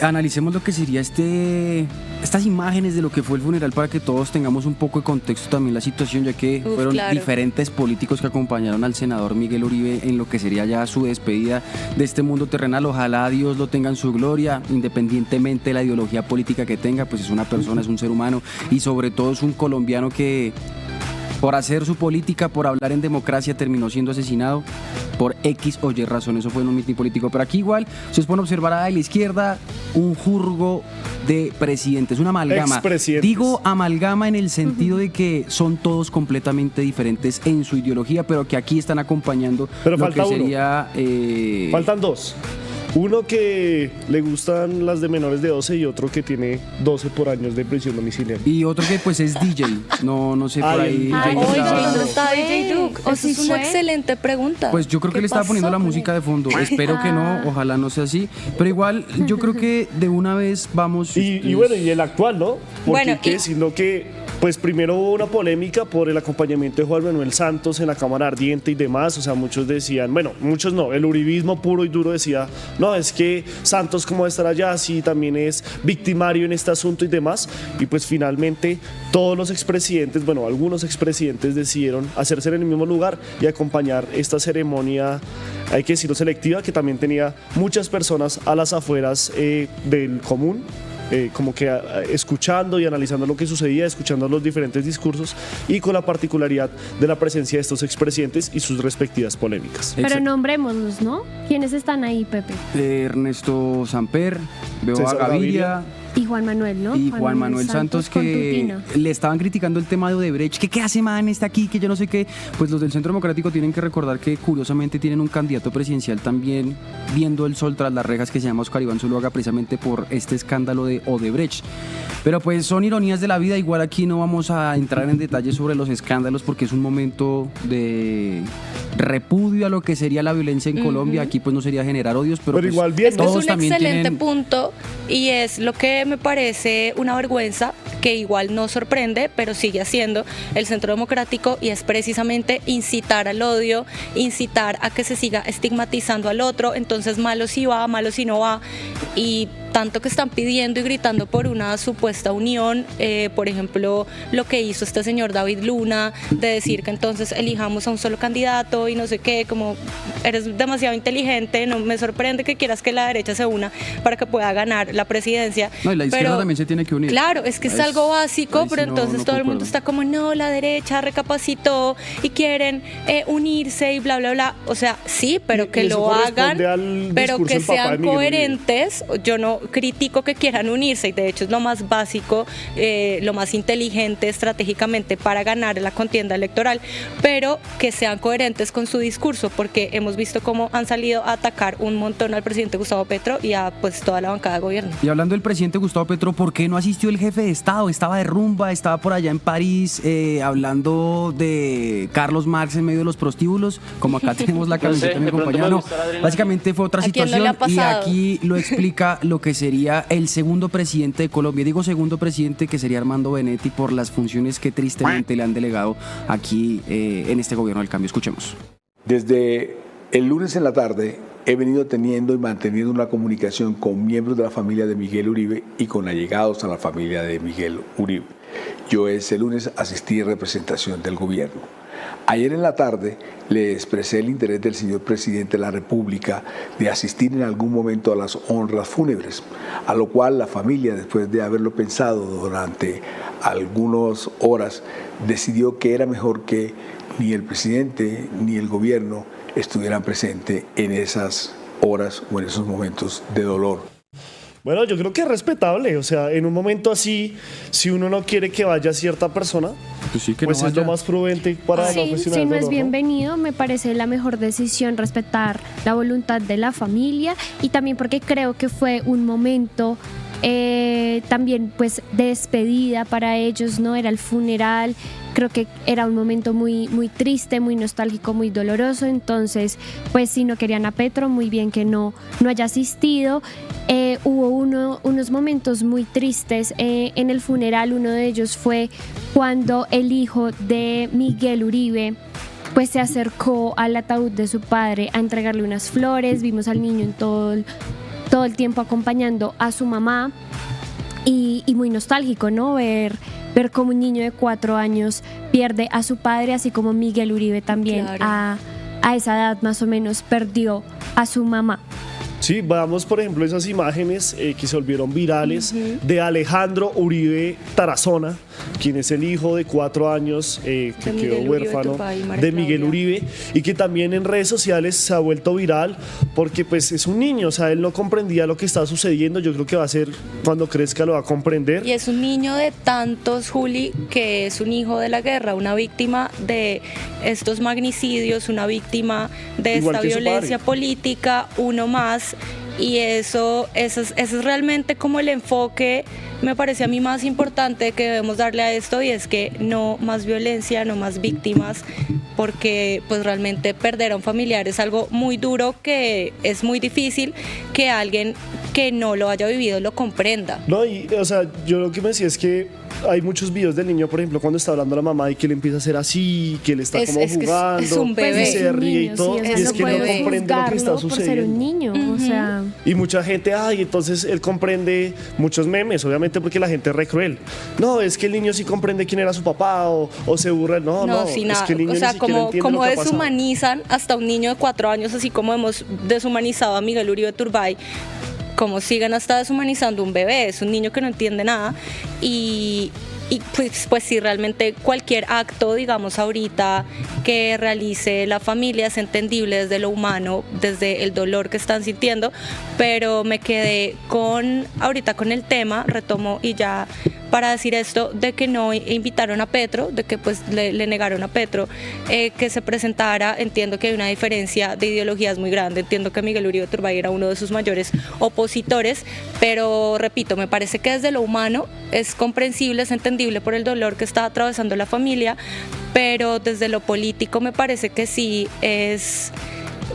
analicemos lo que sería estas imágenes de lo que fue el funeral para que todos tengamos un poco de contexto también la situación, ya que fueron diferentes políticos que acompañaron al senador Miguel Uribe en lo que sería ya su despedida de este mundo terrenal. Ojalá Dios lo tenga en su gloria, independientemente de la ideología política que tenga, pues es una persona, es un ser humano y sobre todo es un colombiano que por hacer su política, por hablar en democracia, terminó siendo asesinado por X o Y razón. Eso fue en un mitin político. Pero aquí igual, ustedes pueden observar a la izquierda un jurgo de presidentes, una amalgama. Digo amalgama en el sentido de que son todos completamente diferentes en su ideología, pero que aquí están acompañando lo que sería... Faltan dos. Uno que le gustan las de menores de 12 y otro que tiene 12 por años de prisión domiciliaria. Y otro que pues es DJ, no sé por ahí. ¿Dónde está DJ Duke? Esa es una excelente pregunta. Pues yo creo que le estaba poniendo la música de fondo. Espero que no, ojalá no sea así. Pero igual yo creo que de una vez vamos... Y bueno, y el actual, ¿no? Porque sino que... Pues primero hubo una polémica por el acompañamiento de Juan Manuel Santos en la Cámara Ardiente y demás, o sea, muchos decían, bueno, muchos no, el uribismo puro y duro decía, no, es que Santos cómo va a estar allá si también es victimario en este asunto y demás, y pues finalmente todos los expresidentes, bueno, algunos expresidentes decidieron hacerse en el mismo lugar y acompañar esta ceremonia, hay que decirlo, selectiva, que también tenía muchas personas a las afueras del común. Como que escuchando y analizando lo que sucedía, escuchando los diferentes discursos y con la particularidad de la presencia de estos expresidentes y sus respectivas polémicas. Pero nombrémoslos, ¿no? ¿Quiénes están ahí, Pepe? Ernesto Samper, veo César a Gaviria. Y Juan Manuel, ¿no? Y Juan Manuel Santos que le estaban criticando el tema de Odebrecht, que qué hace man, está aquí, que yo no sé qué. Pues los del Centro Democrático tienen que recordar que curiosamente tienen un candidato presidencial también viendo el sol tras las rejas que se llama Oscar Iván Zuluaga, precisamente por este escándalo de Odebrecht. Pero pues son ironías de la vida, igual aquí no vamos a entrar en detalles sobre los escándalos porque es un momento de repudio a lo que sería la violencia en Colombia. Aquí pues no sería generar odios, pero pues, igual bien, todos es un excelente punto y es lo que me parece una vergüenza, que igual no sorprende, pero sigue haciendo el Centro Democrático, y es precisamente incitar al odio, incitar a que se siga estigmatizando al otro. Entonces malo si va, malo si no va, y tanto que están pidiendo y gritando por una supuesta unión, por ejemplo, lo que hizo este señor David Luna, de decir que entonces elijamos a un solo candidato y no sé qué, como eres demasiado inteligente, no me sorprende que quieras que la derecha se una para que pueda ganar la presidencia. No, y la izquierda también se tiene que unir. Claro, es que es algo básico, pero entonces todo el mundo está como, no, la derecha recapacitó y quieren unirse y bla, bla, bla. O sea, sí, pero que lo hagan, pero que sean coherentes. Yo no critico que quieran unirse, y de hecho es lo más básico, lo más inteligente estratégicamente para ganar la contienda electoral, pero que sean coherentes con su discurso, porque hemos visto cómo han salido a atacar un montón al presidente Gustavo Petro y a pues toda la bancada de gobierno. Y hablando del presidente Gustavo Petro, ¿por qué no asistió el jefe de Estado? Estaba de rumba, estaba por allá en París hablando de Carlos Marx en medio de los prostíbulos, como acá tenemos la camiseta de mi compañero. No, básicamente fue otra situación, y aquí lo explica lo que sería el segundo presidente de Colombia. Digo segundo presidente, que sería Armando Benetti, por las funciones que tristemente le han delegado aquí en este gobierno del cambio. Escuchemos. Desde el lunes en la tarde he venido teniendo y manteniendo una comunicación con miembros de la familia de Miguel Uribe y con allegados a la familia de Miguel Uribe. Yo ese lunes asistí en representación del gobierno. Ayer en la tarde le expresé el interés del señor presidente de la República de asistir en algún momento a las honras fúnebres, a lo cual la familia, después de haberlo pensado durante algunas horas, decidió que era mejor que ni el presidente ni el gobierno estuvieran presentes en esas horas o en esos momentos de dolor. Bueno, yo creo que es respetable, o sea, en un momento así, si uno no quiere que vaya cierta persona, pues, sí, que pues no es lo más prudente para sí, no cuestionar si no el es dolor, bienvenido, ¿no? Me parece la mejor decisión respetar la voluntad de la familia, y también porque creo que fue un momento también pues de despedida para ellos, ¿no? Era el funeral, creo que era un momento muy, muy triste, muy nostálgico, muy doloroso. Entonces pues si no querían a Petro, muy bien que no haya asistido. Hubo unos momentos muy tristes en el funeral. Uno de ellos fue cuando el hijo de Miguel Uribe pues se acercó al ataúd de su padre a entregarle unas flores. Vimos al niño en todo todo el tiempo acompañando a su mamá y muy nostálgico, ¿no? Ver cómo un niño de 4 años pierde a su padre, así como Miguel Uribe también a esa edad más o menos perdió a su mamá. Sí, vamos por ejemplo esas imágenes que se volvieron virales de Alejandro Uribe Tarazona, quien es el hijo de 4 años que quedó huérfano de Miguel Uribe, y que también en redes sociales se ha vuelto viral porque pues es un niño, o sea, él no comprendía lo que estaba sucediendo. Yo creo que va a ser, cuando crezca lo va a comprender. Y es un niño de tantos, Juli, que es un hijo de la guerra, una víctima de estos magnicidios, una víctima de esta violencia política, uno más. Y eso es realmente como el enfoque, me parece a mí, más importante que debemos darle a esto, y es que no más violencia, no más víctimas, porque pues realmente perder a un familiar es algo muy duro, que es muy difícil que alguien que no lo haya vivido lo comprenda. No, y o sea, yo lo que me decía es que hay muchos videos del niño, por ejemplo, cuando está hablando a la mamá y que le empieza a hacer así, que le está como jugando, es un bebé, y se ríe y todo, sí, y es que no comprende lo que está sucediendo. Por ser un niño, o sea. Y mucha gente, entonces él comprende, muchos memes, obviamente, porque la gente es re cruel. No, es que el niño sí comprende quién era su papá, o se burla. No, sí, es que el niño, o sea, como deshumanizan hasta un niño de 4 años, así como hemos deshumanizado a Miguel Uribe Turbay, como sigan hasta deshumanizando un bebé. Es un niño que no entiende nada, y pues sí, realmente cualquier acto, digamos, ahorita que realice la familia es entendible desde lo humano, desde el dolor que están sintiendo, pero me quedé ahorita con el tema, retomo y ya para decir esto, de que no invitaron a Petro, de que pues le negaron a Petro que se presentara. Entiendo que hay una diferencia de ideologías muy grande, entiendo que Miguel Uribe Turbay era uno de sus mayores opositores, pero repito, me parece que desde lo humano es comprensible, es entendible por el dolor que está atravesando la familia, pero desde lo político me parece que sí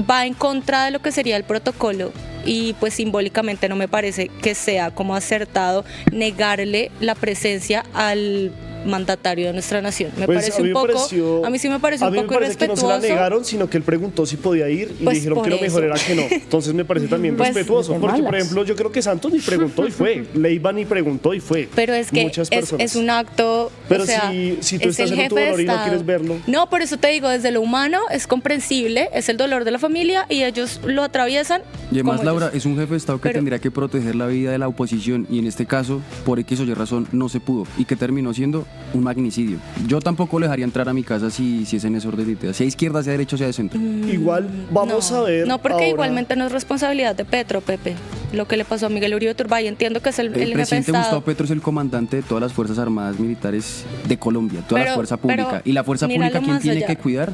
va en contra de lo que sería el protocolo, y pues simbólicamente no me parece que sea como acertado negarle la presencia al mandatario de nuestra nación. A mí sí me parece un poco irrespetuoso. Que no se la negaron, sino que él preguntó si podía ir y le dijeron que lo mejor era que no. Entonces me parece también respetuoso, porque por ejemplo yo creo que Santos ni preguntó y fue, Leiva ni preguntó y fue. Pero es que es un acto, pero o sea, si tú estás en tu dolor y no quieres verlo. No, por eso te digo, desde lo humano es comprensible, es el dolor de la familia y ellos lo atraviesan. Y además, Laura, es un jefe de Estado que tendría que proteger la vida de la oposición, y en este caso, por X o Y razón, no se pudo, y que terminó siendo un magnicidio. Yo tampoco le dejaría entrar a mi casa si es en ese orden de ideas, sea izquierda, sea derecha, sea de centro. Igual vamos a ver. No, porque ahora, igualmente no es responsabilidad de Petro, Pepe, lo que le pasó a Miguel Uribe Turbay. Entiendo que es el jefe de presidente Estado. Gustavo Petro es el comandante de todas las Fuerzas Armadas Militares de Colombia, toda la fuerza pública. Y la fuerza pública, ¿quién tiene que cuidar?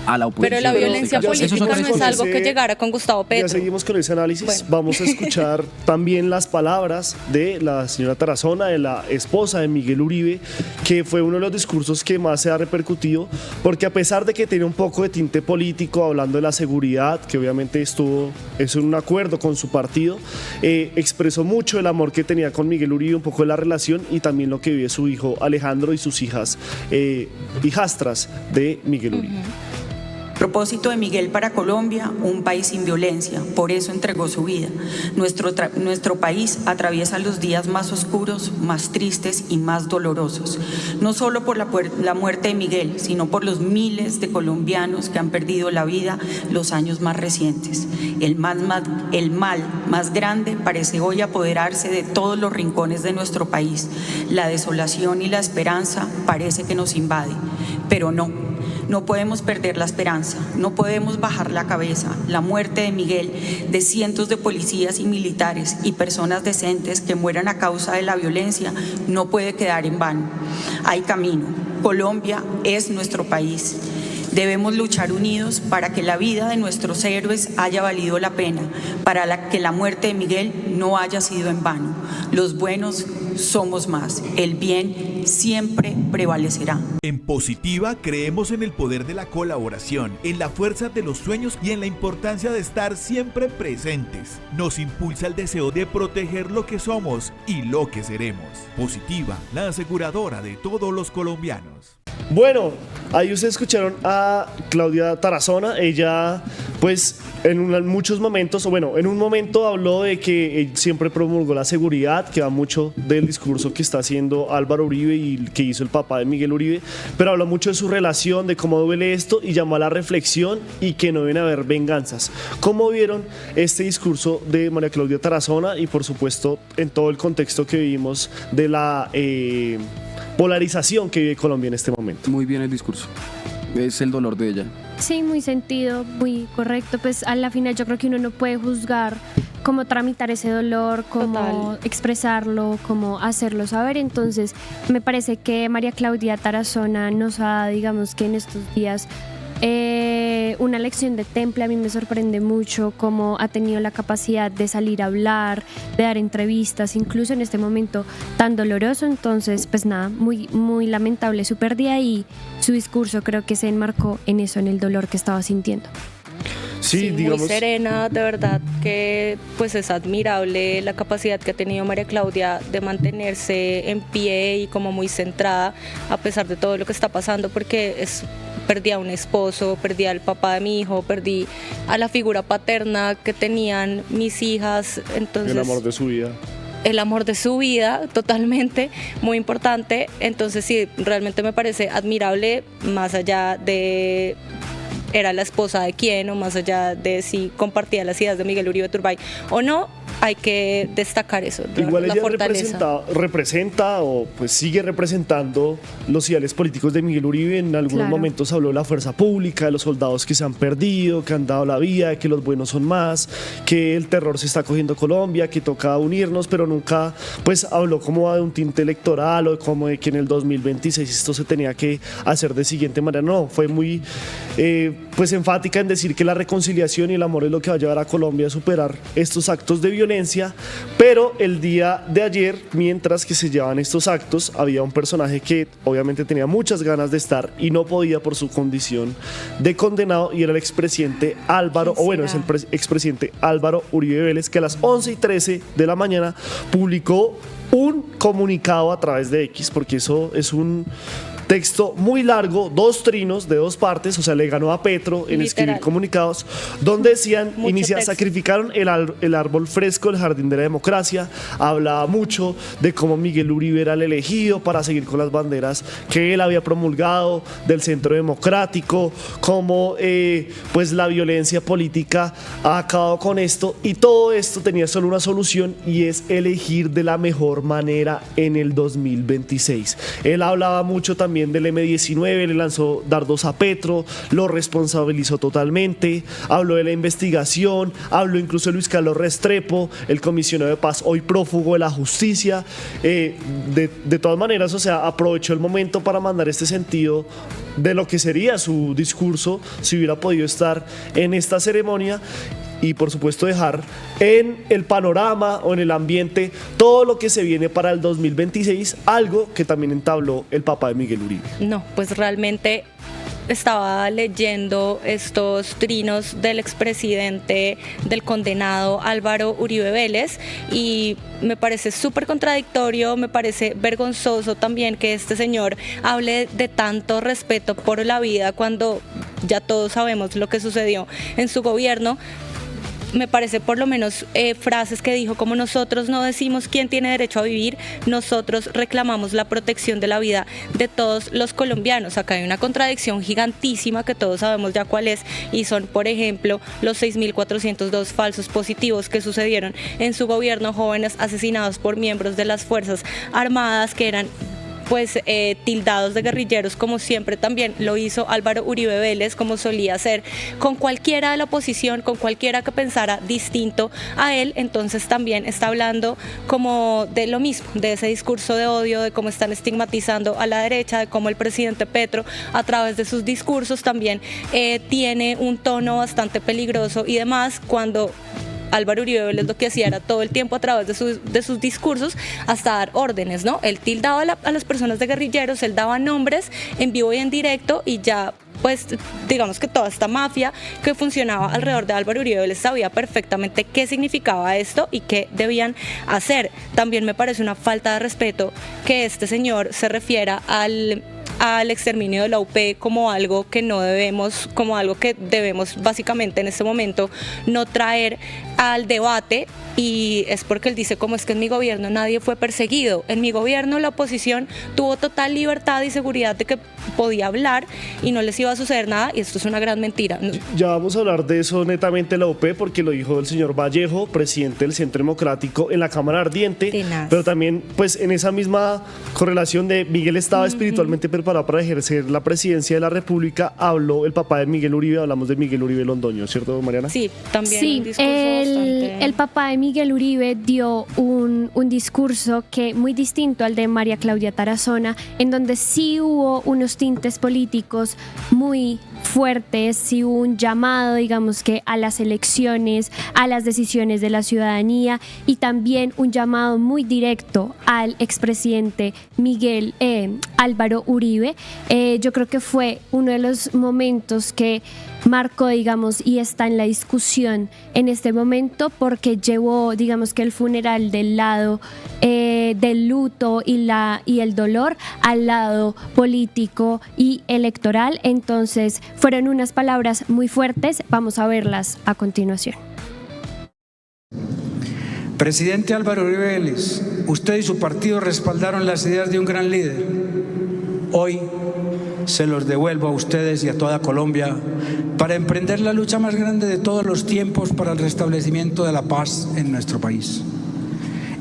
A la oposición. Pero la violencia política no es algo que llegara con Gustavo Petro. Ya seguimos con ese análisis. Bueno. Vamos a escuchar también las palabras de la señora Tarazona, de la esposa de Miguel Uribe, que fue uno de los discursos que más se ha repercutido, porque a pesar de que tiene un poco de tinte político, hablando de la seguridad, que obviamente es en un acuerdo con su partido, expresó mucho el amor que tenía con Miguel Uribe, un poco de la relación, y también lo que vive su hijo Alejandro y sus hijastras de Miguel Uribe. Propósito de Miguel para Colombia, un país sin violencia, por eso entregó su vida. Nuestro país atraviesa los días más oscuros, más tristes y más dolorosos, no solo por la muerte de Miguel, sino por los miles de colombianos que han perdido la vida los años más recientes. El mal más grande parece hoy apoderarse de todos los rincones de nuestro país. La desolación y la esperanza parece que nos invade, pero no podemos perder la esperanza, no podemos bajar la cabeza. La muerte de Miguel, de cientos de policías y militares y personas decentes que mueran a causa de la violencia, no puede quedar en vano. Hay camino. Colombia es nuestro país. Debemos luchar unidos para que la vida de nuestros héroes haya valido la pena, para que la muerte de Miguel no haya sido en vano. Los buenos somos más, el bien siempre prevalecerá. En Positiva creemos en el poder de la colaboración, en la fuerza de los sueños y en la importancia de estar siempre presentes. Nos impulsa el deseo de proteger lo que somos y lo que seremos. Positiva, la aseguradora de todos los colombianos. Bueno, ahí ustedes escucharon a Claudia Tarazona. Ella pues en muchos momentos, o bueno, en un momento habló de que él siempre promulgó la seguridad, que va mucho del discurso que está haciendo Álvaro Uribe y que hizo el papá de Miguel Uribe, pero habló mucho de su relación, de cómo duele esto y llamó a la reflexión y que no deben haber venganzas. ¿Cómo vieron este discurso de María Claudia Tarazona y por supuesto en todo el contexto que vivimos de la polarización que vive Colombia en este momento? Muy bien el discurso, es el dolor de ella. Sí, muy sentido, muy correcto. Pues a la final yo creo que uno no puede juzgar cómo tramitar ese dolor, cómo expresarlo, cómo hacerlo saber. Entonces me parece que María Claudia Tarazona nos ha, digamos que en estos días, una lección de temple. A mí me sorprende mucho cómo ha tenido la capacidad de salir a hablar, de dar entrevistas, incluso en este momento tan doloroso. Entonces, pues nada, muy, muy lamentable su pérdida y su discurso creo que se enmarcó en eso, en el dolor que estaba sintiendo. Sí, digamos, muy serena, de verdad que pues es admirable la capacidad que ha tenido María Claudia de mantenerse en pie y como muy centrada a pesar de todo lo que está pasando, porque perdí a un esposo, perdí al papá de mi hijo, perdí a la figura paterna que tenían mis hijas, entonces el amor de su vida. El amor de su vida, totalmente, muy importante. Entonces sí, realmente me parece admirable, más allá de era la esposa de quién, o más allá de si compartía las ideas de Miguel Uribe Turbay o no, hay que destacar eso. Igual la ella fortaleza. representa o pues sigue representando los ideales políticos de Miguel Uribe. En algunos momentos habló de la fuerza pública, de los soldados que se han perdido, que han dado la vida, de que los buenos son más, que el terror se está cogiendo Colombia, que toca unirnos, pero nunca pues habló como de un tinte electoral o como de que en el 2026 esto se tenía que hacer de siguiente manera. No, fue muy pues enfática en decir que la reconciliación y el amor es lo que va a llevar a Colombia a superar estos actos de violencia, pero el día de ayer, mientras que se llevaban estos actos, había un personaje que obviamente tenía muchas ganas de estar y no podía por su condición de condenado, y era el expresidente Álvaro, o bueno, es el expresidente Álvaro Uribe Vélez, que a las 11:13 de la mañana publicó un comunicado a través de X, porque eso es un texto muy largo, 2 trinos de 2 partes, o sea, le ganó a Petro en escribir comunicados, donde decían, sacrificaron el árbol fresco del jardín de la democracia. Hablaba mucho de cómo Miguel Uribe era el elegido para seguir con las banderas que él había promulgado del centro democrático, cómo pues la violencia política ha acabado con esto, y todo esto tenía solo una solución, y es elegir de la mejor manera en el 2026. Él hablaba mucho también del M-19, le lanzó dardos a Petro, lo responsabilizó totalmente, habló de la investigación, habló incluso de Luis Carlos Restrepo, el comisionado de paz, hoy prófugo de la justicia. De todas maneras, o sea, aprovechó el momento para mandar este sentido de lo que sería su discurso si hubiera podido estar en esta ceremonia, y por supuesto dejar en el panorama o en el ambiente todo lo que se viene para el 2026, algo que también entabló el papá de Miguel Uribe. No, pues realmente estaba leyendo estos trinos del expresidente, del condenado Álvaro Uribe Vélez, y me parece súper contradictorio, me parece vergonzoso también que este señor hable de tanto respeto por la vida cuando ya todos sabemos lo que sucedió en su gobierno. Me parece por lo menos frases que dijo como: nosotros no decimos quién tiene derecho a vivir, nosotros reclamamos la protección de la vida de todos los colombianos. Acá hay una contradicción gigantísima que todos sabemos ya cuál es, y son, por ejemplo, los 6.402 falsos positivos que sucedieron en su gobierno, jóvenes asesinados por miembros de las Fuerzas Armadas que eran pues tildados de guerrilleros, como siempre también lo hizo Álvaro Uribe Vélez, como solía hacer con cualquiera de la oposición, con cualquiera que pensara distinto a él. Entonces también está hablando como de lo mismo, de ese discurso de odio, de cómo están estigmatizando a la derecha, de cómo el presidente Petro a través de sus discursos también tiene un tono bastante peligroso y demás, cuando Álvaro Uribe Vélez lo que hacía era todo el tiempo a través de sus discursos hasta dar órdenes, ¿no? Él tildaba a las personas de guerrilleros, él daba nombres en vivo y en directo, y ya pues digamos que toda esta mafia que funcionaba alrededor de Álvaro Uribe Vélez sabía perfectamente qué significaba esto y qué debían hacer. También me parece una falta de respeto que este señor se refiera al exterminio de la UP como algo que no debemos, como algo que debemos básicamente en este momento no traer al debate, y es porque él dice como es que en mi gobierno nadie fue perseguido, en mi gobierno la oposición tuvo total libertad y seguridad de que podía hablar y no les iba a suceder nada, y esto es una gran mentira. Ya vamos a hablar de eso netamente en la UP, porque lo dijo el señor Vallejo, presidente del Centro Democrático en la Cámara Ardiente, pero también pues en esa misma correlación de Miguel estaba espiritualmente preparado para ejercer la presidencia de la República, habló el papá de Miguel Uribe, hablamos de Miguel Uribe Londoño, ¿cierto, Mariana? Sí, también sí, un discurso bastante... el papá de Miguel Uribe dio un discurso que muy distinto al de María Claudia Tarazona, en donde sí hubo unos tintes políticos muy fuertes, sí hubo un llamado, digamos que a las elecciones, a las decisiones de la ciudadanía, y también un llamado muy directo al expresidente Álvaro Uribe. Yo creo que fue uno de los momentos que marcó, digamos, y está en la discusión en este momento, porque llevó, digamos, que el funeral del lado del luto y el dolor al lado político y electoral. Entonces fueron unas palabras muy fuertes, vamos a verlas a continuación. Presidente Álvaro Uribe Vélez, usted y su partido respaldaron las ideas de un gran líder. Hoy se los devuelvo a ustedes y a toda Colombia para emprender la lucha más grande de todos los tiempos para el restablecimiento de la paz en nuestro país.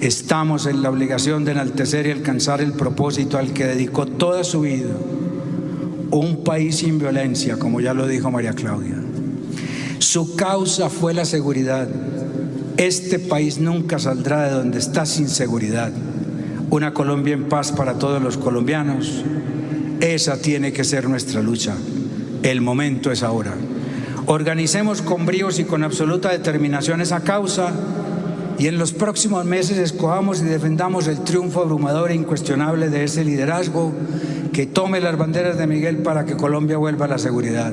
Estamos en la obligación de enaltecer y alcanzar el propósito al que dedicó toda su vida: un país sin violencia, como ya lo dijo María Claudia. Su causa fue la seguridad. Este país nunca saldrá de donde está sin seguridad. Una Colombia en paz para todos los colombianos. Esa tiene que ser nuestra lucha. El momento es ahora. Organicemos con bríos y con absoluta determinación esa causa, y en los próximos meses escojamos y defendamos el triunfo abrumador e incuestionable de ese liderazgo que tome las banderas de Miguel para que Colombia vuelva a la seguridad.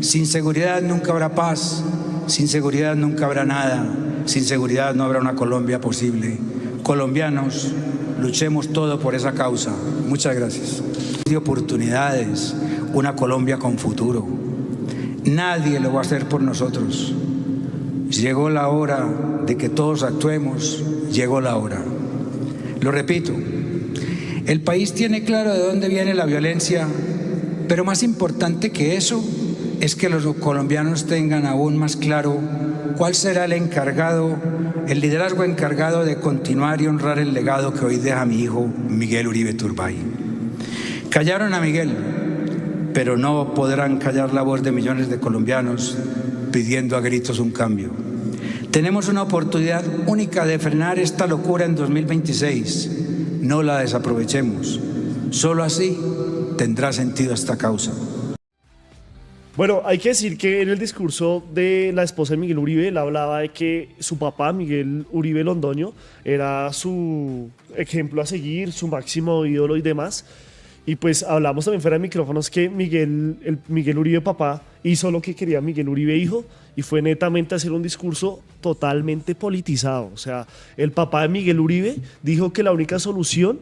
Sin seguridad nunca habrá paz, sin seguridad nunca habrá nada, sin seguridad no habrá una Colombia posible. Colombianos, luchemos todo por esa causa. Muchas gracias. De oportunidades, una Colombia con futuro. Nadie lo va a hacer por nosotros. Llegó la hora de que todos actuemos, llegó la hora. Lo repito, el país tiene claro de dónde viene la violencia, pero más importante que eso es que los colombianos tengan aún más claro cuál será el liderazgo encargado de continuar y honrar el legado que hoy deja mi hijo Miguel Uribe Turbay. Callaron a Miguel, pero no podrán callar la voz de millones de colombianos pidiendo a gritos un cambio. Tenemos una oportunidad única de frenar esta locura en 2026. No la desaprovechemos. Solo así tendrá sentido esta causa. Bueno, hay que decir que en el discurso de la esposa de Miguel Uribe, él hablaba de que su papá, Miguel Uribe Londoño, era su ejemplo a seguir, su máximo ídolo y demás. Y pues hablamos también fuera de micrófonos que Miguel Uribe papá hizo lo que quería Miguel Uribe hijo, y fue netamente hacer un discurso totalmente politizado. O sea, el papá de Miguel Uribe dijo que la única solución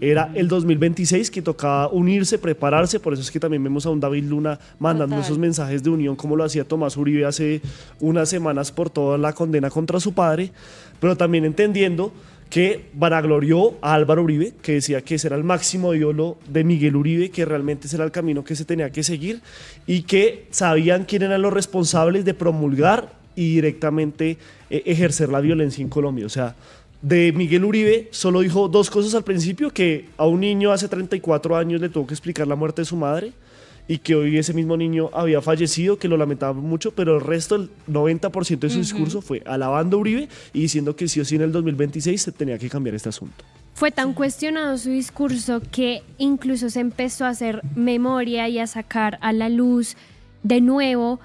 era el 2026, que tocaba unirse, prepararse. Por eso es que también vemos a un David Luna mandando esos mensajes de unión, como lo hacía Tomás Uribe hace unas semanas por toda la condena contra su padre, pero también entendiendo que vanaglorió a Álvaro Uribe, que decía que ese era el máximo ídolo de Miguel Uribe, que realmente ese era el camino que se tenía que seguir, y que sabían quién eran los responsables de promulgar y directamente ejercer la violencia en Colombia. O sea, de Miguel Uribe solo dijo dos cosas al principio: que a un niño hace 34 años le tuvo que explicar la muerte de su madre, y que hoy ese mismo niño había fallecido, que lo lamentaba mucho, pero el resto, el 90% de su discurso fue alabando a Uribe y diciendo que sí o sí en el 2026 se tenía que cambiar este asunto. Fue tan cuestionado su discurso que incluso se empezó a hacer memoria y a sacar a la luz de nuevo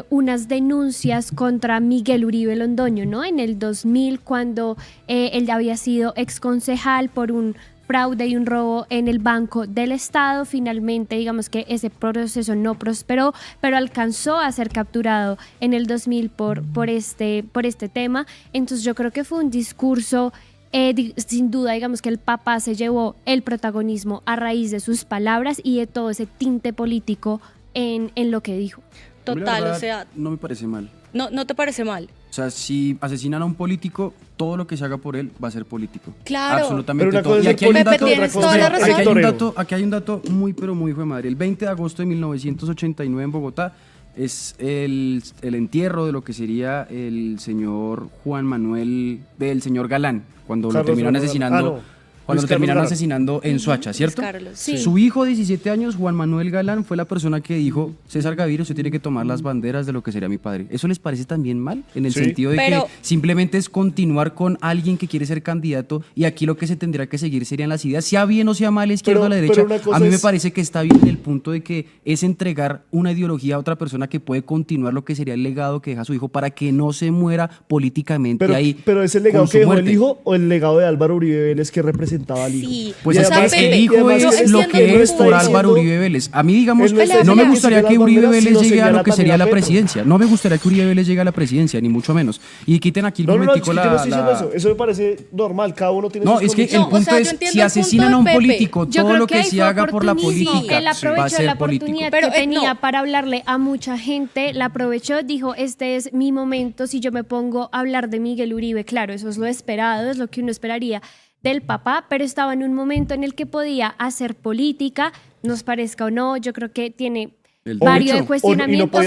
unas denuncias contra Miguel Uribe Londoño, ¿no? En el 2000, cuando él había sido exconcejal por un fraude y un robo en el Banco del Estado. Finalmente, digamos que ese proceso no prosperó, pero alcanzó a ser capturado en el 2000 por este tema. Entonces yo creo que fue un discurso sin duda, digamos que el papá se llevó el protagonismo a raíz de sus palabras y de todo ese tinte político en lo que dijo. Total, o sea... No me parece mal. No te parece mal. O sea, si asesinan a un político, todo lo que se haga por él va a ser político. Claro. Absolutamente pero todo. Y aquí hay un dato, tienes toda la razón. Aquí hay un dato muy, pero muy hijo de madre. El 20 de agosto de 1989 en Bogotá es el entierro de lo que sería el señor Juan Manuel, del señor Galán, cuando lo terminaron asesinando. Cuando lo terminaron asesinando en Soacha, ¿cierto? Sí. Su hijo de 17 años, Juan Manuel Galán, fue la persona que dijo: César Gaviria, usted tiene que tomar las banderas de lo que sería mi padre. ¿Eso les parece también mal? En el sentido de que simplemente es continuar con alguien que quiere ser candidato y aquí lo que se tendría que seguir serían las ideas, sea bien o sea mal, izquierda o la derecha. A mí me parece que está bien el punto de que es entregar una ideología a otra persona que puede continuar lo que sería el legado que deja su hijo para que no se muera políticamente ahí. Pero ¿es el legado que dejó el hijo o el legado de Álvaro Uribe Vélez que representaba al hijo? Sí. Pues es que el hijo es lo que es por Álvaro Uribe Vélez. A mí, digamos, no me gustaría que Uribe Vélez llegue a lo que sería la presidencia. No me gustaría que Uribe Vélez llegue a la presidencia, ni mucho menos. Y quiten aquí el momentico yo no estoy diciendo eso. Eso me parece normal. Cada uno tiene sus convicciones. El punto es, si asesinan a un político, todo lo que se haga por la política él aprovechó la oportunidad que tenía para hablarle a mucha gente, la aprovechó, dijo: este es mi momento, si yo me pongo a hablar de Miguel Uribe, claro, eso es lo esperado, es lo que uno esperaría del papá, pero estaba en un momento en el que podía hacer política, nos parezca o no. Yo creo que tiene varios cuestionamientos,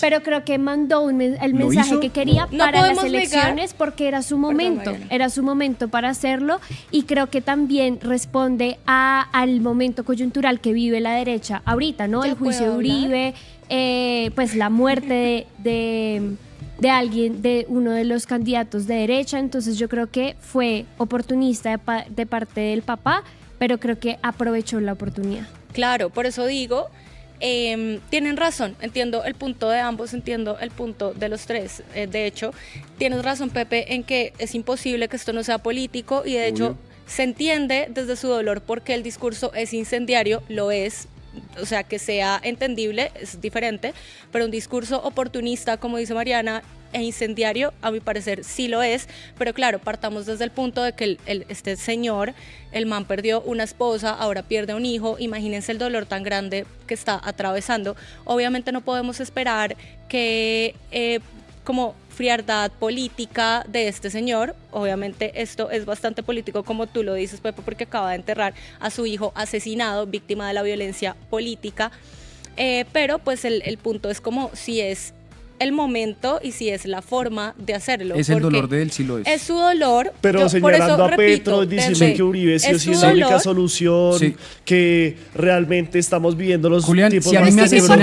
pero creo que mandó el mensaje que quería para las elecciones porque era su momento, para hacerlo, y creo que también responde al momento coyuntural que vive la derecha ahorita, ¿no? El juicio de Uribe, pues la muerte de alguien, de uno de los candidatos de derecha. Entonces yo creo que fue oportunista de parte del papá, pero creo que aprovechó la oportunidad. Claro, por eso digo, tienen razón, entiendo el punto de ambos, entiendo el punto de los tres. De hecho, tienes razón, Pepe, en que es imposible que esto no sea político y de hecho se entiende desde su dolor porque el discurso es incendiario, lo es. O sea, que sea entendible es diferente, pero un discurso oportunista, como dice Mariana, e incendiario, a mi parecer sí lo es, pero claro, partamos desde el punto de que este señor, el man perdió una esposa, ahora pierde un hijo, imagínense el dolor tan grande que está atravesando. Obviamente no podemos esperar que como frialdad política de este señor, obviamente esto es bastante político como tú lo dices, Pepe, porque acaba de enterrar a su hijo asesinado, víctima de la violencia política, pero pues el punto es como si es el momento y si es la forma de hacerlo. Es el dolor de él, sí lo es. Es su dolor. Pero señalando a Petro, diciendo que Uribe sí es la única solución, que realmente estamos viviendo los tipos si a mí me asesinan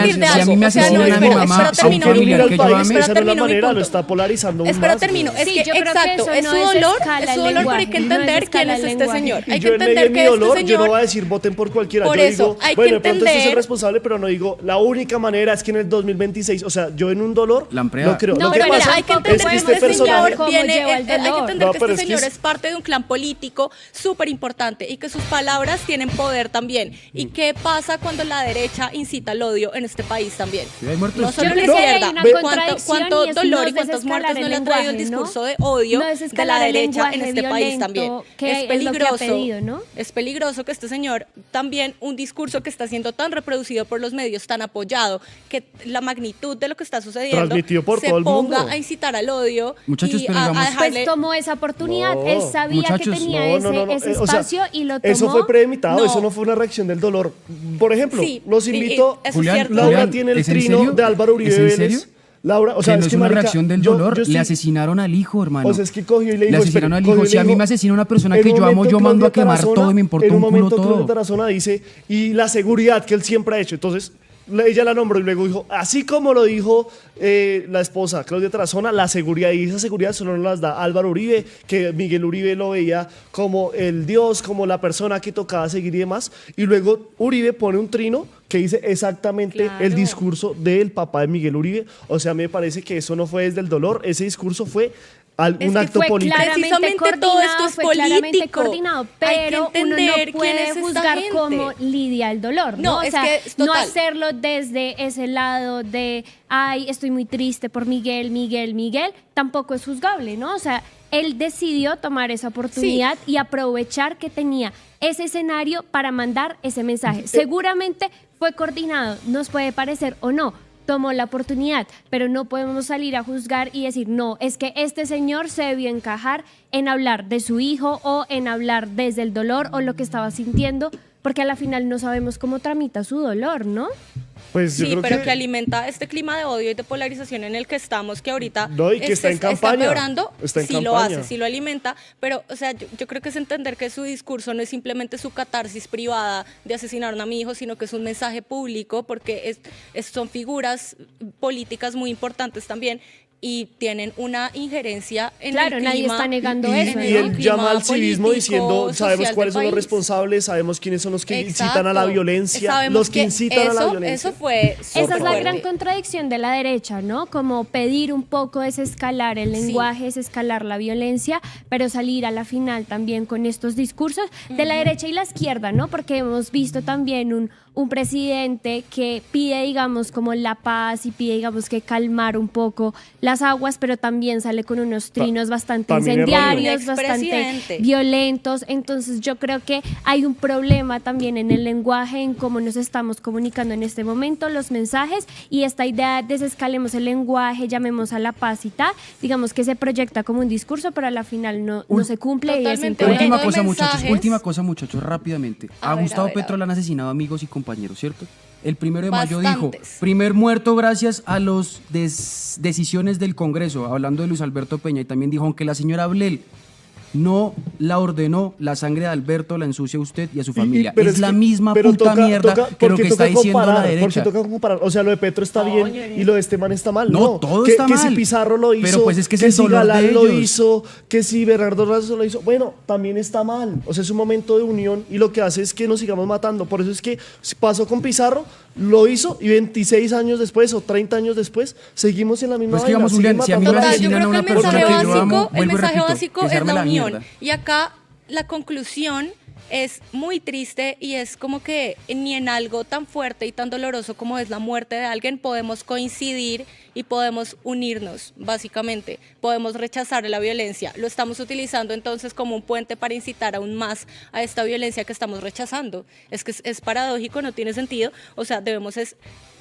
a mi mamá, a un familiar que yo ame, esa no es la manera, lo está polarizando aún más. Termino. Es que exacto, es su dolor, pero hay que entender quién es este señor. Hay que entender que este señor... Yo no voy a decir voten por cualquiera. Por eso, hay que entender... Bueno, de pronto este es el responsable, pero no digo, la única manera es que en el 2026, o sea, yo en un dolor no creo. No, pero mira, hay que entender que este señor es parte de un clan político súper importante y que sus palabras tienen poder también. ¿Y qué pasa cuando la derecha incita al odio en este país también? No solo la izquierda. ¿Cuánto dolor y cuántas muertes no le ha traído el discurso de odio de la derecha en este país también? Es peligroso. Es peligroso que este señor también, un discurso que está siendo tan reproducido por los medios, tan apoyado, que la magnitud de lo que está sucediendo por se todo el mundo. ponga a incitar al odio. Muchachos, y pero digamos, pues tomó esa oportunidad, él sabía que tenía ese espacio y lo tomó. Eso fue premeditado, eso no fue una reacción del dolor. Por ejemplo, los invito, Laura tiene el trino de Álvaro Uribe Vélez. Laura, o sea, que no es una reacción del dolor, le asesinaron al hijo, hermano. O sea, es que cogió y le dijo, le asesinaron al hijo. Si a mí me asesina una persona que yo amo, yo mando a quemar todo y me importa un culo todo. Claudia Tarazona dice, y la seguridad que él siempre ha hecho. Entonces, ella la nombró y luego dijo, así como lo dijo la esposa Claudia Tarazona, la seguridad, y esa seguridad solo nos las da Álvaro Uribe, que Miguel Uribe lo veía como el dios, como la persona que tocaba seguir y demás, y luego Uribe pone un trino que dice exactamente el discurso del papá de Miguel Uribe. O sea, me parece que eso no fue desde el dolor, ese discurso fue un acto político. Precisamente todo esto es claramente político. Coordinado, pero uno no puede juzgar cómo lidia el dolor, ¿no? O sea, no hacerlo desde ese lado de, ay, estoy muy triste por Miguel, tampoco es juzgable, ¿no? O sea, él decidió tomar esa oportunidad y aprovechar que tenía ese escenario para mandar ese mensaje. Seguramente fue coordinado, nos puede parecer o no, tomó la oportunidad, pero no podemos salir a juzgar y decir, no, es que este señor se debió encajar en hablar de su hijo o en hablar desde el dolor o lo que estaba sintiendo, porque a la final no sabemos cómo tramita su dolor, ¿no? Pues sí, pero que alimenta este clima de odio y de polarización en el que estamos, que ahorita y que está en campaña. Está peorando, está en sí campaña. Lo hace, sí lo alimenta, pero o sea, yo creo que es entender que su discurso no es simplemente su catarsis privada de asesinaron a mi hijo, sino que es un mensaje público, porque son figuras políticas muy importantes también, y tienen una injerencia en el clima. Nadie está negando eso. Y él llama al civismo diciendo, sabemos cuáles son los responsables, sabemos quiénes son los que incitan a la violencia, los que incitan a la violencia. Esa es la gran contradicción de la derecha, ¿no? Como pedir un poco desescalar el lenguaje, desescalar la violencia, pero salir a la final también con estos discursos de la derecha y la izquierda, ¿no? Porque hemos visto también un presidente que pide, digamos, como la paz y pide, digamos, que calmar un poco las aguas, pero también sale con unos trinos bastante incendiarios, bastante violentos. Entonces yo creo que hay un problema también en el lenguaje, en cómo nos estamos comunicando en este momento, los mensajes, y esta idea de desescalemos el lenguaje, llamemos a la paz y tal, digamos que se proyecta como un discurso, pero a la final no se cumple. Y es última cosa, muchachos, rápidamente. A Gustavo Petro le han asesinado amigos y compañeros, ¿cierto? El 1 de mayo dijo, primer muerto gracias a las decisiones del Congreso, hablando de Luis Alberto Peña, y también dijo, aunque la señora Ablel no la ordenó, la sangre de Alberto la ensucia a usted y a su familia. Es la misma puta mierda que lo que está diciendo la derecha. Porque toca comparar. O sea, lo de Petro está bien y lo de este man está mal. No, todo está mal. Que si Pizarro lo hizo, pero pues es que si Galán lo hizo, que si Bernardo Razo lo hizo. Bueno, también está mal. O sea, es un momento de unión y lo que hace es que nos sigamos matando. Por eso es que pasó con Pizarro, lo hizo y 26 años después o 30 años después seguimos en la misma vaina. Pues que digamos, si a mí me asesinan a una persona que yo amo, vuelvo y repito, es la unión. Y acá la conclusión es muy triste y es como que ni en algo tan fuerte y tan doloroso como es la muerte de alguien podemos coincidir y podemos unirnos, básicamente. Podemos rechazar la violencia. Lo estamos utilizando entonces como un puente para incitar aún más a esta violencia que estamos rechazando. Es que es paradójico, no tiene sentido. O sea, debemos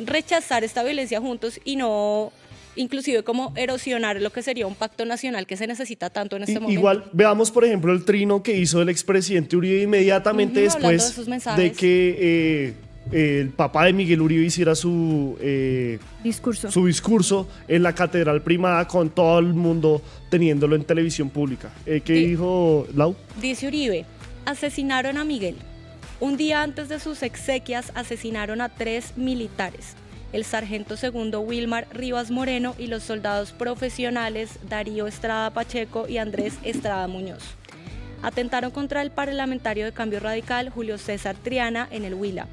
rechazar esta violencia juntos y no inclusive como erosionar lo que sería un pacto nacional que se necesita tanto en este momento. Igual, veamos por ejemplo el trino que hizo el expresidente Uribe inmediatamente después de que el papá de Miguel Uribe hiciera su discurso en la Catedral Primada, con todo el mundo teniéndolo en televisión pública. ¿Qué dijo Lau? Dice Uribe, asesinaron a Miguel. Un día antes de sus exequias asesinaron a 3 militares. El sargento segundo Wilmar Rivas Moreno y los soldados profesionales Darío Estrada Pacheco y Andrés Estrada Muñoz. Atentaron contra el parlamentario de Cambio Radical Julio César Triana en el Huila.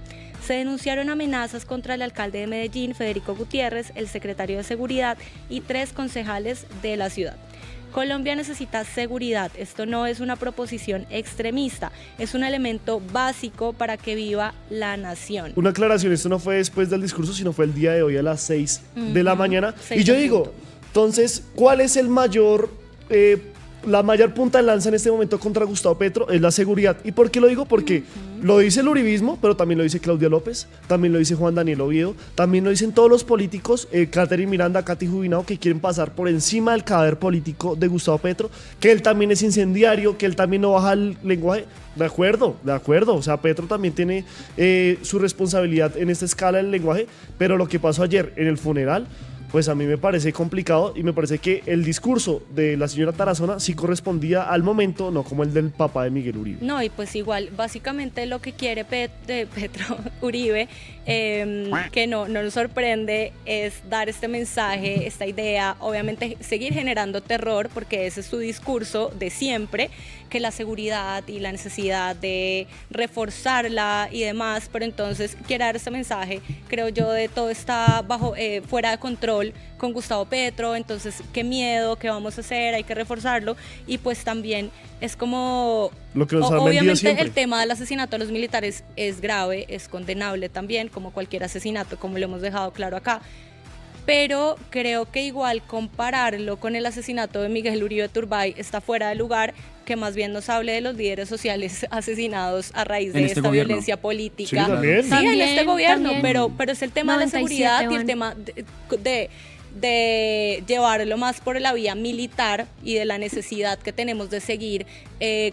Se denunciaron amenazas contra el alcalde de Medellín, Federico Gutiérrez, el secretario de Seguridad y 3 concejales de la ciudad. Colombia necesita seguridad. Esto no es una proposición extremista, es un elemento básico para que viva la nación. Una aclaración, esto no fue después del discurso, sino fue el día de hoy a las 6 de la mañana. Y yo digo, entonces, ¿cuál es la mayor punta de lanza en este momento contra Gustavo Petro? Es la seguridad. ¿Y por qué lo digo? Porque lo dice el uribismo, pero también lo dice Claudia López, también lo dice Juan Daniel Oviedo, también lo dicen todos los políticos, Catherine Miranda, Katy Jubinao, que quieren pasar por encima del cadáver político de Gustavo Petro, que él también es incendiario, que él también no baja el lenguaje. De acuerdo. O sea, Petro también tiene su responsabilidad en esta escala del lenguaje, pero lo que pasó ayer en el funeral, pues a mí me parece complicado y me parece que el discurso de la señora Tarazona sí correspondía al momento, no como el del papá de Miguel Uribe. No, y pues igual, básicamente lo que quiere Petro Uribe, que no nos sorprende, es dar este mensaje, esta idea, obviamente seguir generando terror, porque ese es su discurso de siempre, que la seguridad y la necesidad de reforzarla y demás, pero entonces quiere dar este mensaje, creo yo, de todo está fuera de control, árbol con Gustavo Petro, entonces qué miedo, qué vamos a hacer, hay que reforzarlo, y pues también es como, lo que nos han obviamente siempre. El tema del asesinato de los militares es grave, es condenable también, como cualquier asesinato, como lo hemos dejado claro acá, pero creo que igual compararlo con el asesinato de Miguel Uribe Turbay está fuera de lugar, que más bien nos hable de los líderes sociales asesinados a raíz de esta violencia política. Sí, también. Sí, También, en este gobierno, también. pero es el tema de la 97, seguridad y el Juan. tema de llevarlo más por la vía militar y de la necesidad que tenemos de seguir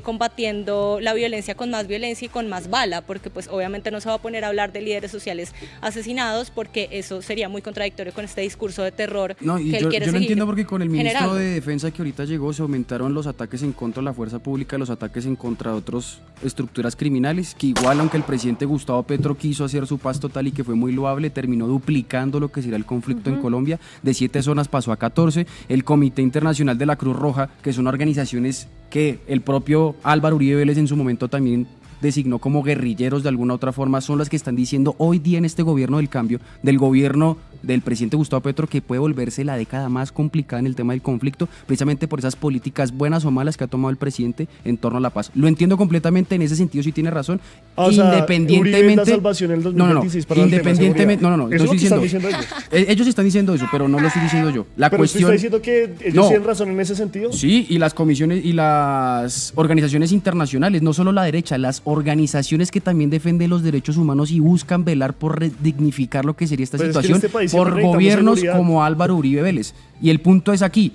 combatiendo la violencia con más violencia y con más bala, porque pues obviamente no se va a poner a hablar de líderes sociales asesinados, porque eso sería muy contradictorio con este discurso de terror No, y que él yo quiere no seguir entiendo porque con el ministro generando. de Defensa que ahorita llegó se aumentaron los ataques en contra de la fuerza pública, los ataques en contra de otras estructuras criminales, que igual aunque el presidente Gustavo Petro quiso hacer su paz total y que fue muy loable, terminó duplicando lo que será el conflicto en Colombia, de 7 zonas pasó a 14, el Comité Internacional de la Cruz Roja, que son organizaciones que el propio Álvaro Uribe Vélez en su momento también designó como guerrilleros de alguna otra forma, son las que están diciendo hoy día en este gobierno del cambio, del gobierno del presidente Gustavo Petro, que puede volverse la década más complicada en el tema del conflicto, precisamente por esas políticas buenas o malas que ha tomado el presidente en torno a la paz. Lo entiendo completamente, en ese sentido sí tiene razón, independientemente... Uribe es la salvación en el 2026 para el tema de independientemente, seguridad. no ¿Eso estoy es lo que diciendo... están diciendo ellos? Ellos están diciendo eso, pero no lo estoy diciendo yo. La Pero cuestión... ¿usted está diciendo que ellos No. tienen razón en ese sentido? Sí, y las comisiones y las organizaciones internacionales, no solo la derecha, las organizaciones que también defienden los derechos humanos y buscan velar por dignificar lo que sería esta Pues es que en situación este país siempre por necesitamos gobiernos seguridad. como Álvaro Uribe Vélez. Y el punto es aquí,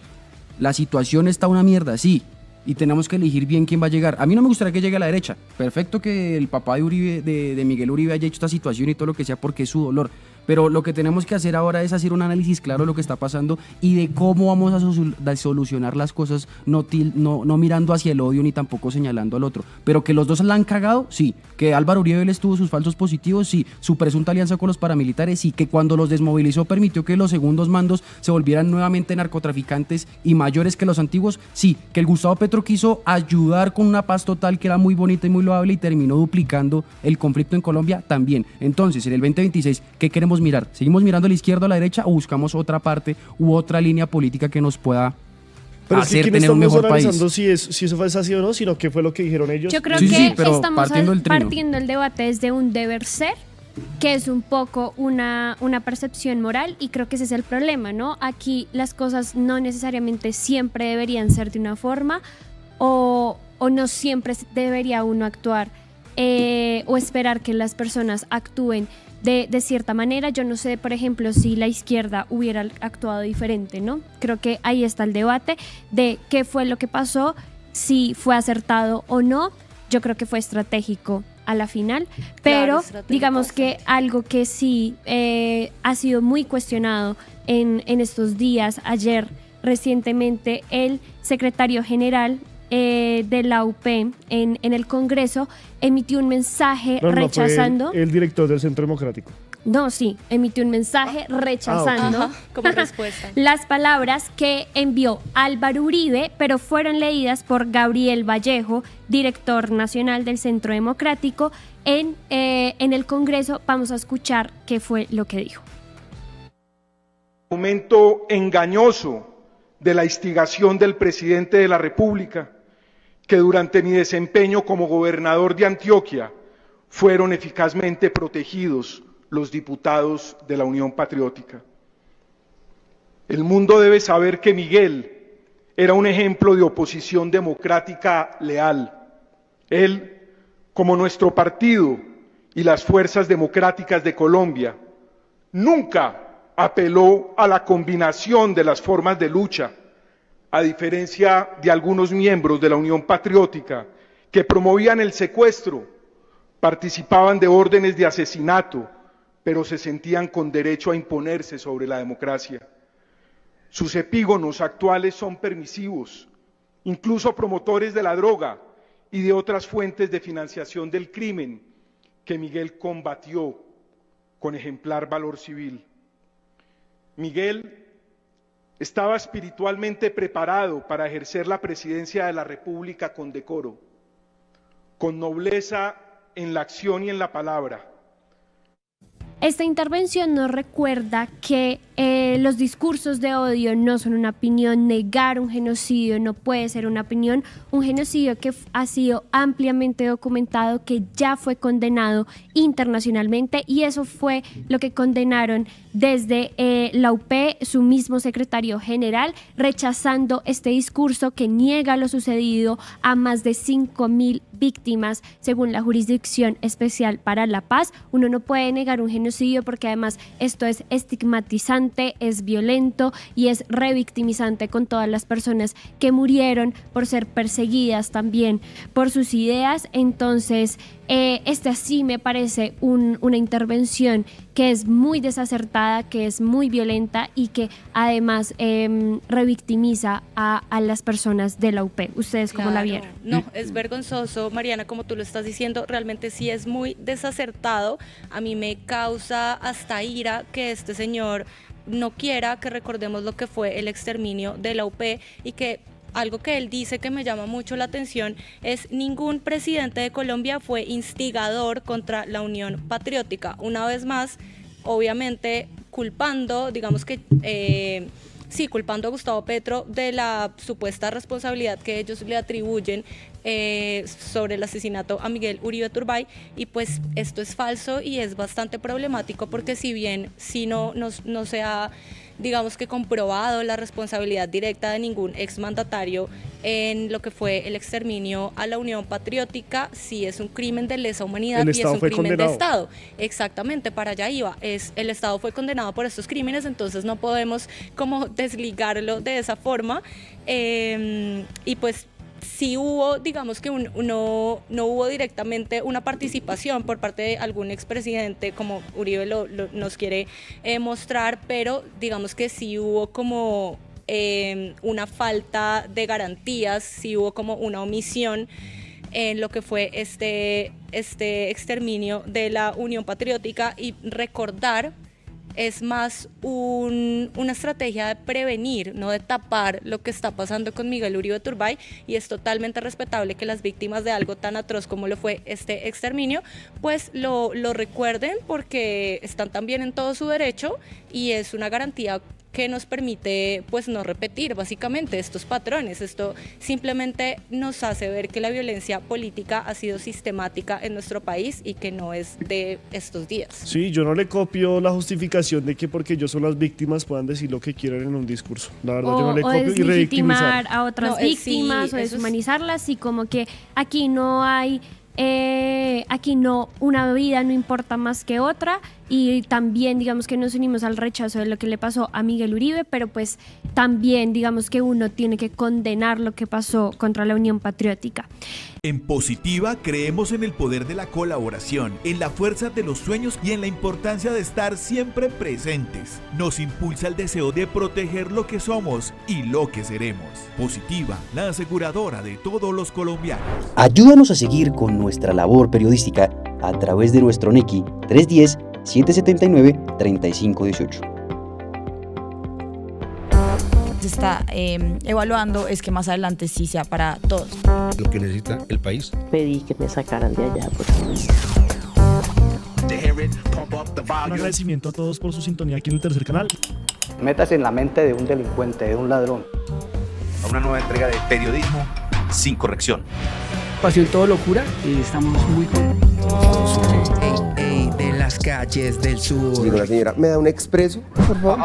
la situación está una mierda, sí, y tenemos que elegir bien quién va a llegar. A mí no me gustaría que llegue a la derecha. Perfecto que el papá de Uribe, de Miguel Uribe haya hecho esta situación y todo lo que sea porque es su dolor. Pero lo que tenemos que hacer ahora es hacer un análisis claro de lo que está pasando y de cómo vamos a solucionar las cosas, no mirando hacia el odio ni tampoco señalando al otro. Pero que los dos la han cagado, sí. Que Álvaro Uribe Vélez tuvo sus falsos positivos, sí. Su presunta alianza con los paramilitares, sí. Que cuando los desmovilizó permitió que los segundos mandos se volvieran nuevamente narcotraficantes y mayores que los antiguos, sí. Que el Gustavo Petro quiso ayudar con una paz total que era muy bonita y muy loable y terminó duplicando el conflicto en Colombia, también. Entonces, en el 2026, ¿qué queremos mirar? ¿Seguimos mirando a la izquierda o a la derecha o buscamos otra parte u otra línea política que nos pueda Pero es que hacer aquí no tener un estamos mejor país? analizando si eso fue así o no, sino qué fue lo que dijeron ellos. Yo creo Sí, que sí, pero estamos partiendo del trino. partiendo el debate desde un deber ser, que es un poco una percepción moral, y creo que ese es el problema, ¿no? Aquí las cosas no necesariamente siempre deberían ser de una forma o no siempre debería uno actuar o esperar que las personas actúen de cierta manera. Yo no sé, por ejemplo, si la izquierda hubiera actuado diferente, ¿no? Creo que ahí está el debate de qué fue lo que pasó, si fue acertado o no. Yo creo que fue estratégico a la final, pero digamos que algo que sí ha sido muy cuestionado en estos días, ayer recientemente el secretario general de la UP en el Congreso emitió un mensaje rechazando... Fue el director del Centro Democrático. No, sí, emitió un mensaje rechazando Ajá, como respuesta. las palabras que envió Álvaro Uribe, pero fueron leídas por Gabriel Vallejo, director nacional del Centro Democrático, en el Congreso. Vamos a escuchar qué fue lo que dijo. Momento engañoso de la instigación del presidente de la República, que durante mi desempeño como gobernador de Antioquia fueron eficazmente protegidos los diputados de la Unión Patriótica. El mundo debe saber que Miguel era un ejemplo de oposición democrática leal. Él, como nuestro partido y las fuerzas democráticas de Colombia, nunca apeló a la combinación de las formas de lucha, a diferencia de algunos miembros de la Unión Patriótica que promovían el secuestro, participaban de órdenes de asesinato, pero se sentían con derecho a imponerse sobre la democracia. Sus epígonos actuales son permisivos, incluso promotores de la droga y de otras fuentes de financiación del crimen que Miguel combatió con ejemplar valor civil. Miguel estaba espiritualmente preparado para ejercer la presidencia de la República con decoro, con nobleza en la acción y en la palabra. Esta intervención nos recuerda que los discursos de odio no son una opinión, negar un genocidio no puede ser una opinión, un genocidio que ha sido ampliamente documentado, que ya fue condenado internacionalmente, y eso fue lo que condenaron desde la UP, su mismo secretario general, rechazando este discurso que niega lo sucedido a más de 5.000 víctimas según la Jurisdicción Especial para la Paz. Uno no puede negar un genocidio porque además esto es estigmatizante, es violento y es revictimizante con todas las personas que murieron por ser perseguidas también por sus ideas. Entonces, sí me parece una intervención que es muy desacertada, que es muy violenta y que además revictimiza a las personas de la UP. ¿Ustedes cómo la vieron? No, es vergonzoso, Mariana, como tú lo estás diciendo, realmente sí es muy desacertado. A mí me causa hasta ira que este señor no quiera que recordemos lo que fue el exterminio de la UP, y que algo que él dice que me llama mucho la atención es: ningún presidente de Colombia fue instigador contra la Unión Patriótica. Una vez más, obviamente culpando, digamos que culpando a Gustavo Petro de la supuesta responsabilidad que ellos le atribuyen sobre el asesinato a Miguel Uribe Turbay, y pues esto es falso y es bastante problemático, porque si bien no se ha, digamos que, comprobado la responsabilidad directa de ningún exmandatario en lo que fue el exterminio a la Unión Patriótica, sí es un crimen de lesa humanidad y es un crimen de Estado. Exactamente, para allá iba. El Estado fue condenado por estos crímenes, entonces no podemos como desligarlo de esa forma. Y pues sí hubo, digamos que no hubo directamente una participación por parte de algún expresidente, como Uribe nos quiere mostrar, pero digamos que sí hubo como una falta de garantías, sí hubo como una omisión en lo que fue este exterminio de la Unión Patriótica. Y recordar es más una estrategia de prevenir, no de tapar lo que está pasando con Miguel Uribe Turbay, y es totalmente respetable que las víctimas de algo tan atroz como lo fue este exterminio pues lo recuerden, porque están también en todo su derecho, y es una garantía que nos permite pues no repetir básicamente estos patrones. Esto simplemente nos hace ver que la violencia política ha sido sistemática en nuestro país y que no es de estos días. Sí, yo no le copio la justificación de que porque yo son las víctimas puedan decir lo que quieran en un discurso. La verdad, yo no le copio y revictimizar a otras víctimas, o deshumanizarlas, y como que aquí no hay una vida no importa más que otra, y también digamos que nos unimos al rechazo de lo que le pasó a Miguel Uribe, pero pues también digamos que uno tiene que condenar lo que pasó contra la Unión Patriótica. En Positiva creemos en el poder de la colaboración, en la fuerza de los sueños y en la importancia de estar siempre presentes. Nos impulsa el deseo de proteger lo que somos y lo que seremos. Positiva, la aseguradora de todos los colombianos. Ayúdanos a seguir con nuestra labor periodística a través de nuestro NECI 310-779-3518. Se está evaluando es que más adelante sí sea para todos. Lo que necesita el país. Pedí que me sacaran de allá. Un agradecimiento a todos por su sintonía aquí en el tercer canal. Métase en la mente de un delincuente, de un ladrón. A una nueva entrega de periodismo sin corrección. Pasión todo locura y estamos muy contentos. De las calles del sur. Digo, la señora, ¿me da un expreso, por favor?